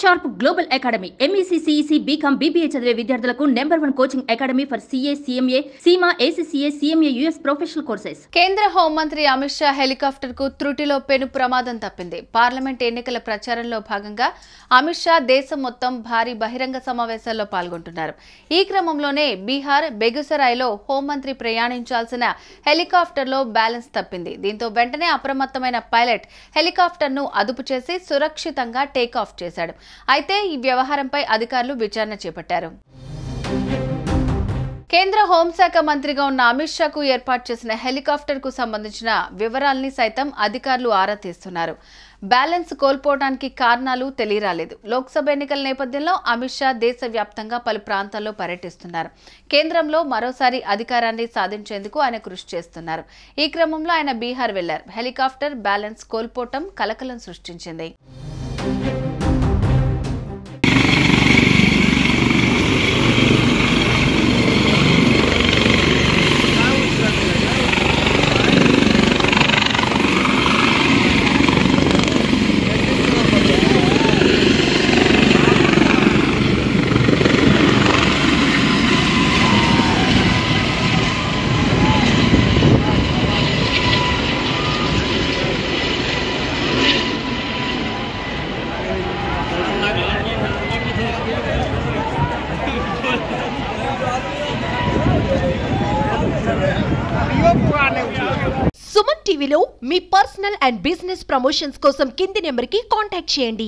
Sharp global academy MEC CEC BCom BBA చదివే విద్యార్థులకు #1 coaching academy for CA CMA CIMA ACCA CMA US professional courses. కేంద్ర హోంమంత్రి Amit Shah helicopter కు త్రుటిలో పెను ప్రమాదం తప్పింది. పార్లమెంట్ ఎన్నికల ప్రచారంలో భాగంగా అమిత్ షా దేశం మొత్తం భారీ బహిరంగ సమావేశాల్లో పాల్గొంటున్నారు. ఈ క్రమంలోనే బీహార్ బెగుసరాయ్లో హోంమంత్రి ప్రయాణించాల్సిన హెలికాప్టర్లో బ్యాలెన్స్ తప్పింది. దీంతో వెంటనే అప్రమత్తమైన పైలట్ హెలికాప్టర్ను అదుపు చేసి సురక్షితంగా టేకాఫ్ చేశాడు. అయితే ఈ వ్యవహారంపై అధికారులు విచారణ చేపట్టారు. కేంద్ర హోంశాఖ మంత్రిగా ఉన్న అమిత్ షాకు ఏర్పాటు చేసిన హెలికాప్టర్ కు సంబంధించిన వివరాల్ని సైతం అధికారులు ఆరా తీస్తున్నారు. బ్యాలెన్స్ కోల్పోవడానికి కారణాలు తెలియరాలేదు. లోక్సభ ఎన్నికల నేపథ్యంలో అమిత్ షా దేశవ్యాప్తంగా పలు ప్రాంతాల్లో పర్యటిస్తున్నారు. కేంద్రంలో మరోసారి అధికారాన్ని సాధించేందుకు ఆయన కృషి చేస్తున్నారు. ఈ క్రమంలో ఆయన బీహార్ వెళ్లారు. హెలికాప్టర్ బ్యాలెన్స్ కోల్పోవటం కలకలం సృష్టించింది. సుమన్ టీవీలో మీ పర్సనల్ అండ్ బిజినెస్ ప్రమోషన్స్ కోసం కింది నెంబర్కి కాంటాక్ట్ చేయండి.